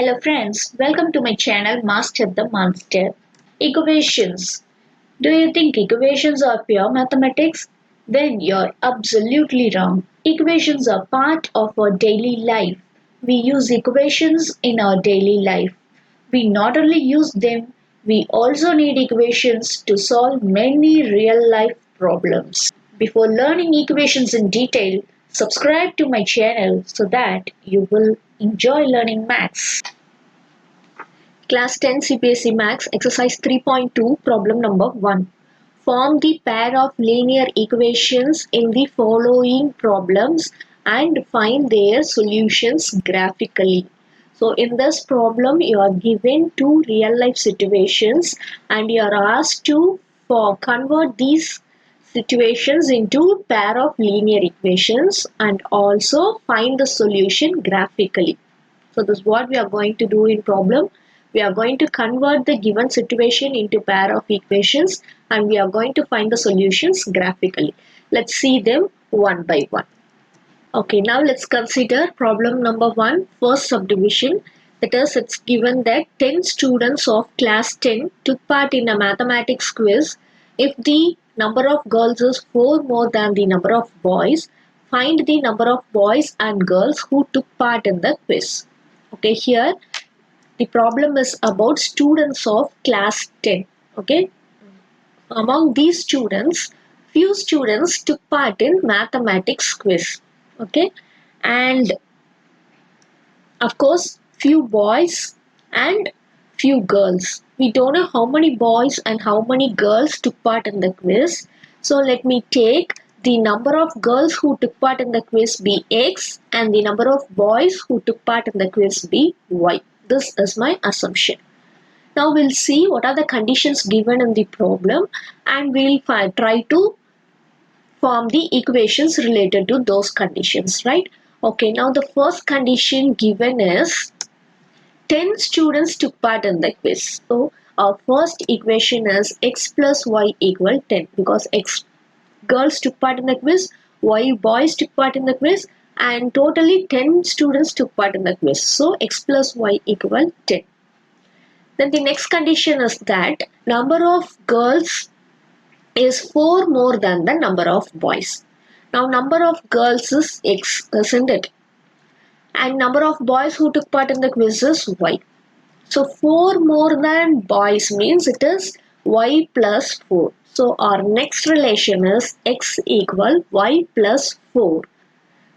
Hello friends, welcome to my channel Master the Monster. Equations. Do you think equations are pure mathematics? Then you're absolutely wrong. Equations are part of our daily life. We use equations in our daily life. We not only use them, we also need equations to solve many real life problems. Before learning equations in detail, subscribe to my channel so that you will enjoy learning maths. Class 10 CPSE Maths Exercise 3.2 Problem number 1. Form the pair of linear equations in the following problems and find their solutions graphically. So in this problem you are given two real life situations and you are asked to convert these situations into pair of linear equations and also find the solution graphically. So this is what we are going to do in problem. We are going to convert the given situation into pair of equations and we are going to find the solutions graphically. Let's see them one by one. Okay, now let's consider problem number 1, first subdivision. That is, it's given that 10 students of class 10 took part in a mathematics quiz. If the number of girls is 4 more than the number of boys, find the number of boys and girls who took part in the quiz. Okay, here the problem is about students of class 10. Okay, among these students, few students took part in mathematics quiz. Okay, and of course few boys and few girls. We don't know how many boys and how many girls took part in the quiz. So let me take the number of girls who took part in the quiz be X and the number of boys who took part in the quiz be Y. This is my assumption. Now we'll see what are the conditions given in the problem and we'll try to form the equations related to those conditions, right? Okay, now the first condition given is 10 students took part in the quiz. So our first equation is x plus y equal 10 because x girls took part in the quiz, y boys took part in the quiz and totally 10 students took part in the quiz. So x plus y equal 10. Then the next condition is that number of girls is 4 more than the number of boys. Now number of girls is x, isn't it? And number of boys who took part in the quiz is y. So 4 more than boys means it is y plus 4. So our next relation is x equal y plus 4.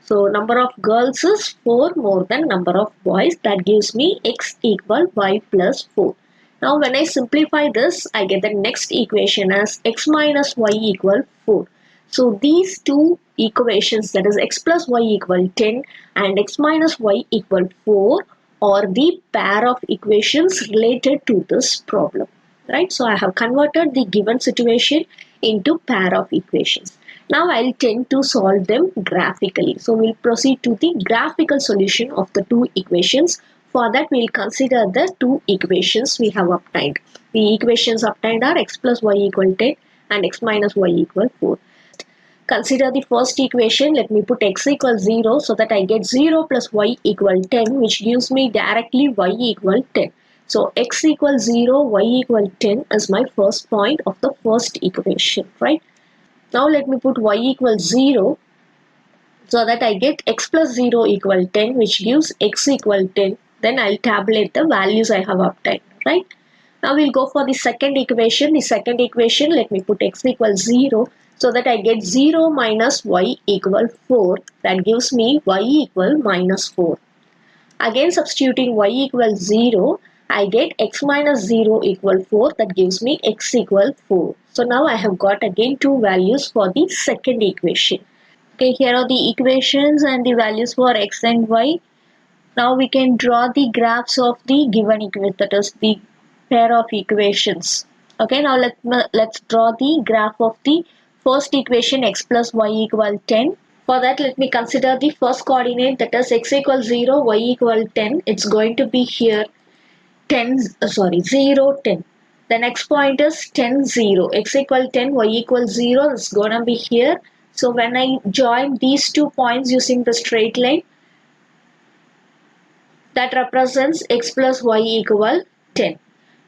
So number of girls is 4 more than number of boys. That gives me x equal y plus 4. Now when I simplify this, I get the next equation as x minus y equal 4. So these two equations, that is x plus y equal 10 and x minus y equal 4, are the pair of equations related to this problem. Right? So I have converted the given situation into pair of equations. Now I'll tend to solve them graphically. So we'll proceed to the graphical solution of the two equations. For that we'll consider the two equations we have obtained. The equations obtained are x plus y equal 10 and x minus y equal 4. Consider the first equation. Let me put x equals 0 so that I get 0 plus y equal 10, which gives me directly y equal 10. So x equals 0, y equal 10 is my first point of the first equation, right? Now let me put y equals 0 so that I get x plus 0 equal 10, which gives x equal 10. Then I'll tabulate the values I have obtained, right? Now we'll go for the second equation. The second equation, let me put x equals 0 so that I get 0 minus y equal 4. That gives me y equal minus 4. Again substituting y equals 0, I get x minus 0 equal 4. That gives me x equal 4. So now I have got again two values for the second equation. Okay, here are the equations and the values for x and y. Now we can draw the graphs of the given equation, that is the pair of equations. Okay, now let's draw the graph of the first equation x plus y equal 10. For that, let me consider the first coordinate, that is x equals 0, y equal 10. It's going to be here 0, 10. The next point is 10, 0. X equal 10, y equal 0. It's going to be here. So when I join these 2 points using the straight line, that represents x plus y equal 10.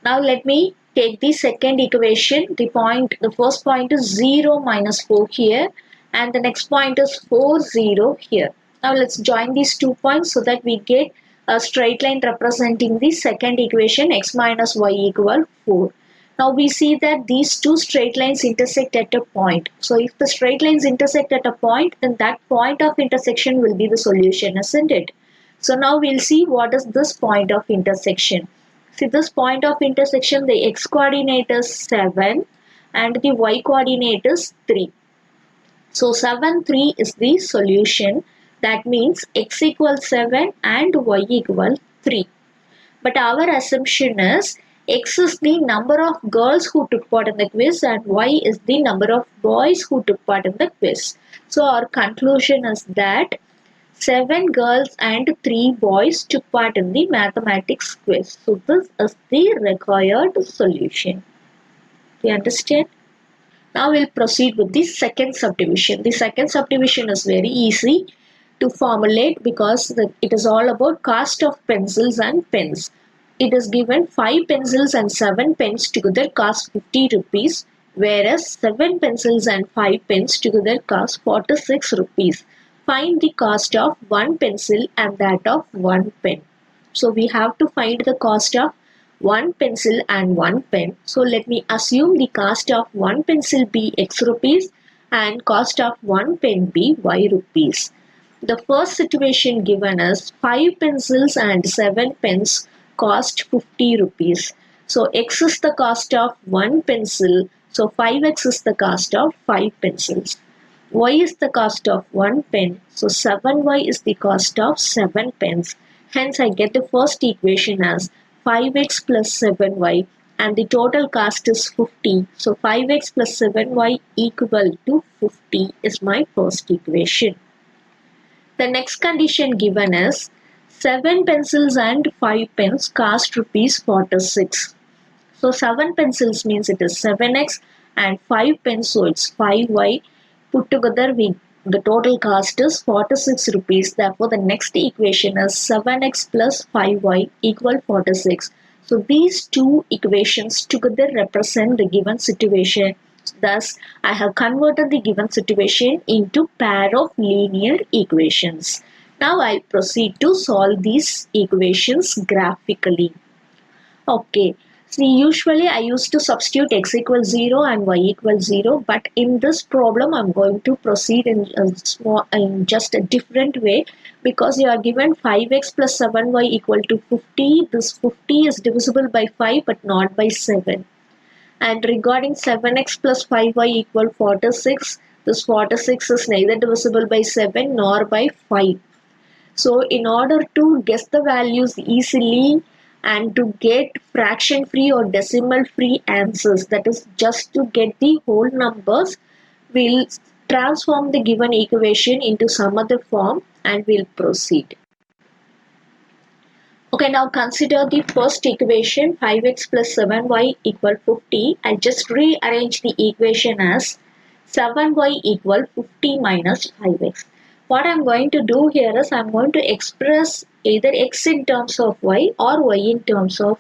Now let me take the second equation. The first point is 0 minus 4 here, and the next point is 4 0 here. Now let's join these 2 points so that we get a straight line representing the second equation, x minus y equal 4. Now we see that these two straight lines intersect at a point. So if the straight lines intersect at a point, then that point of intersection will be the solution, isn't it? So now we'll see what is this point of intersection. See, this point of intersection, the x coordinate is 7 and the y coordinate is 3. So 7, 3 is the solution. That means x equals 7 and y equals 3. But our assumption is x is the number of girls who took part in the quiz and y is the number of boys who took part in the quiz. So our conclusion is that 7 girls and 3 boys took part in the mathematics quiz. So this is the required solution. Do you understand? Now we'll proceed with the second subdivision. The second subdivision is very easy to formulate because it is all about cost of pencils and pens. It is given 5 pencils and 7 pens together cost 50 rupees, whereas 7 pencils and 5 pens together cost 46 rupees. Find the cost of one pencil and that of one pen. So we have to find the cost of one pencil and one pen. So let me assume the cost of one pencil be x rupees and cost of one pen be y rupees. The first situation given is 5 pencils and 7 pens cost 50 rupees. So x is the cost of one pencil. So 5x is the cost of 5 pencils. Y is the cost of one pen. So 7y is the cost of 7 pens. Hence I get the first equation as 5x plus 7y and the total cost is 50. So 5x plus 7y equal to 50 is my first equation. The next condition given is 7 pencils and 5 pens cost rupees 46. So 7 pencils means it is 7x and 5 pens, so it's 5y. Put together the total cost is 46 rupees. Therefore the next equation is 7x plus 5y equal 46. So these two equations together represent the given situation. Thus I have converted the given situation into pair of linear equations. Now I'll proceed to solve these equations graphically. Okay. See, usually I used to substitute x equals 0 and y equals 0, but in this problem I'm going to proceed in just a different way, because you are given 5x plus 7y equal to 50. This 50 is divisible by 5 but not by 7. And regarding 7x plus 5y equal 46, this 46 is neither divisible by 7 nor by 5. So in order to guess the values easily and to get fraction free or decimal free answers, that is just to get the whole numbers, we'll transform the given equation into some other form and we'll proceed. Okay, now consider the first equation, 5x plus 7y equal 50. I just rearrange the equation as 7y equal 50 minus 5x. What I'm going to do here is I'm going to express either x in terms of y or y in terms of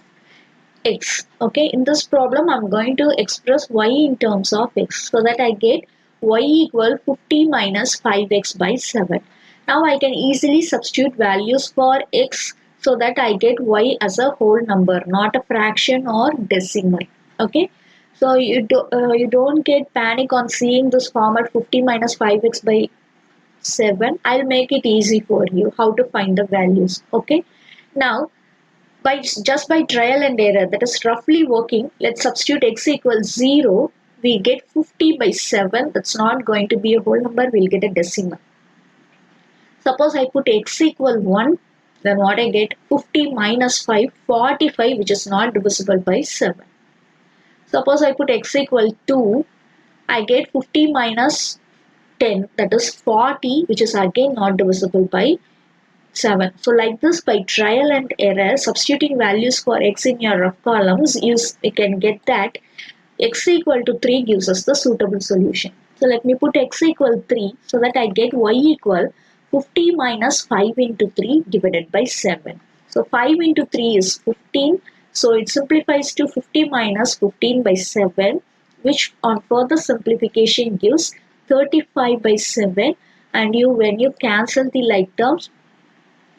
x. Okay, in this problem I'm going to express y in terms of x so that I get y equal 50 minus 5x by 7. Now I can easily substitute values for x so that I get y as a whole number, not a fraction or decimal. Okay, so you don't get panic on seeing this format 50 minus 5x by 7. I'll make it easy for you how to find the values. Okay, now just by trial and error, that is roughly working, let's substitute x equals 0. We get 50 by 7. That's not going to be a whole number, we'll get a decimal. Suppose I put x equal 1, then what I get? 50 minus 5, 45, which is not divisible by 7. Suppose I put x equal 2, I get 50 minus 10, that is 40, which is again not divisible by 7. So like this, by trial and error, substituting values for x in your rough columns, you can get that x equal to 3 gives us the suitable solution. So let me put x equal 3 so that I get y equal 50 minus 5 into 3 divided by 7. So 5 into 3 is 15. So it simplifies to 50 minus 15 by 7, which on further simplification gives 35 by 7. And when you cancel the like terms,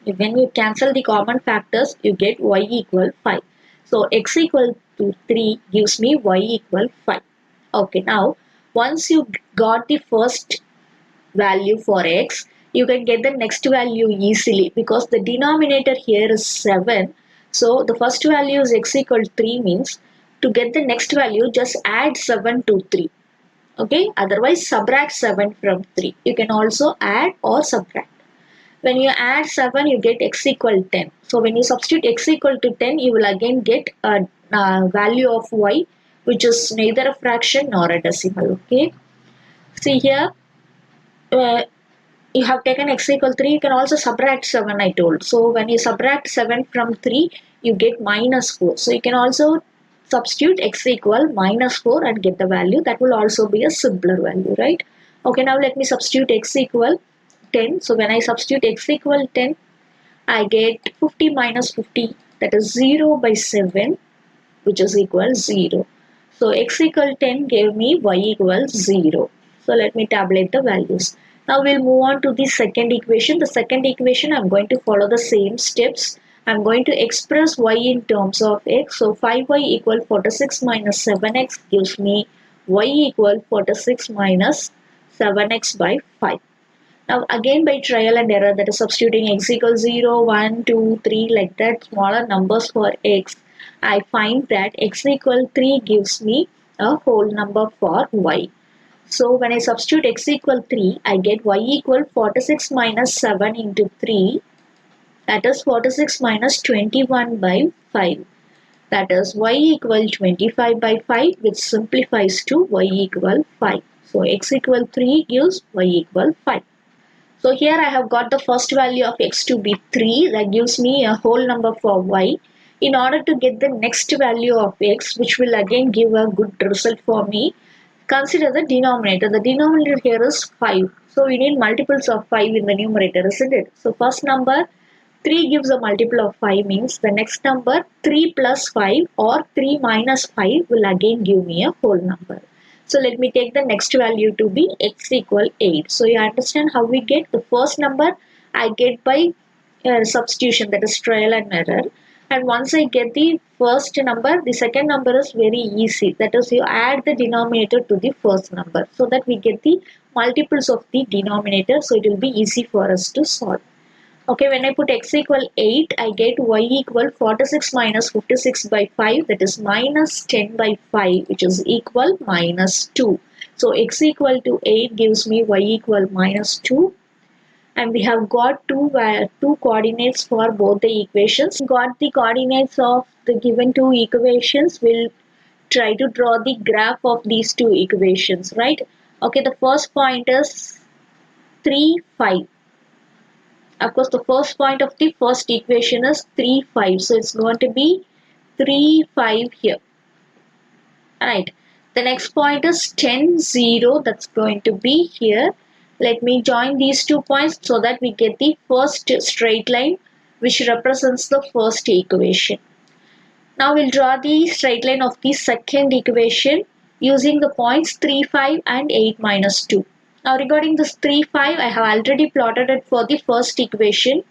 when you cancel the common factors, you get y equal 5. So x equal to 3 gives me y equal 5. Okay, now once you got the first value for x, you can get the next value easily because the denominator here is 7. So the first value is x equal to 3 means to get the next value just add 7 to 3. Okay, otherwise subtract 7 from 3. You can also add or subtract. When you add 7, you get x equal 10. So when you substitute x equal to 10, you will again get a value of y, which is neither a fraction nor a decimal. Okay. See here, you have taken x equal 3. You can also subtract 7, I told. So when you subtract 7 from 3, you get minus 4. So you can also substitute x equal minus 4 and get the value. That will also be a simpler value, right? Okay, now let me substitute x equal 10. So when I substitute x equal 10, I get 50 minus 50, that is 0 by 7, which is equal 0. So x equal 10 gave me y equals 0. So let me tabulate the values. Now we'll move on to the second equation. The second equation, I'm going to follow the same steps. I'm going to express y in terms of x. So 5y equal 46 minus 7x gives me y equal 46 minus 7x by 5. Now again by trial and error, that is substituting x equals 0, 1, 2, 3 like that, smaller numbers for x, I find that x equal 3 gives me a whole number for y. So when I substitute x equal 3, I get y equal 46 minus 7 into 3, that is 46 minus 21 by 5. That is y equal 25 by 5, which simplifies to y equal 5. So x equal 3 gives y equal 5. So here I have got the first value of x to be 3, that gives me a whole number for y. In order to get the next value of x, which will again give a good result for me, consider the denominator. The denominator here is 5. So we need multiples of 5 in the numerator, isn't it? So first number 3 gives a multiple of 5 means the next number 3 plus 5 or 3 minus 5 will again give me a whole number. So let me take the next value to be x equal 8. So you understand how we get the first number I get by substitution, that is trial and error. And once I get the first number, the second number is very easy. That is, you add the denominator to the first number so that we get the multiples of the denominator. So it will be easy for us to solve. Okay, when I put x equal 8, I get y equal 46 minus 56 by 5, that is minus 10 by 5, which is equal minus 2. So x equal to 8 gives me y equal minus 2. And we have got two coordinates for both the equations. Got the coordinates of the given two equations. We'll try to draw the graph of these two equations, right? Okay, the first point is 3, 5. Of course, the first point of the first equation is 3, 5. So it's going to be 3, 5 here. Alright. The next point is 10, 0. That's going to be here. Let me join these 2 points so that we get the first straight line which represents the first equation. Now we'll draw the straight line of the second equation using the points 3, 5 and 8 minus 2. Now regarding this 3, 5, I have already plotted it for the first equation.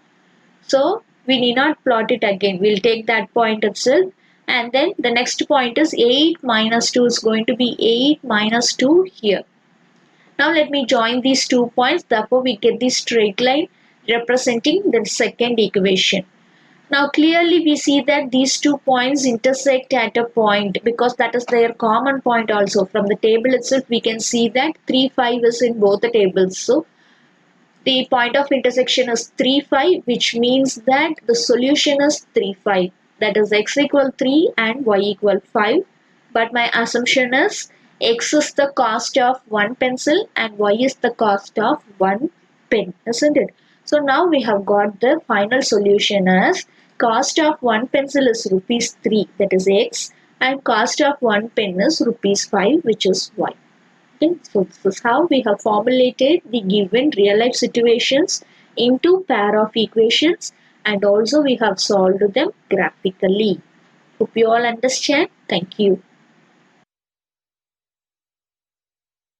So we need not plot it again. We'll take that point itself. And then the next point is 8 minus 2 is going to be 8 minus 2 here. Now let me join these 2 points. Therefore we get the straight line representing the second equation. Now clearly we see that these 2 points intersect at a point because that is their common point also. From the table itself we can see that 3, 5 is in both the tables. So the point of intersection is 3, 5, which means that the solution is 3, 5. That is x equal 3 and y equal 5. But my assumption is x is the cost of one pencil and y is the cost of one pen, isn't it? So now we have got the final solution as cost of one pencil is rupees 3, that is x, and cost of one pen is rupees 5, which is y. Okay, so this is how we have formulated the given real life situations into pair of equations, and also we have solved them graphically. Hope you all understand. Thank you.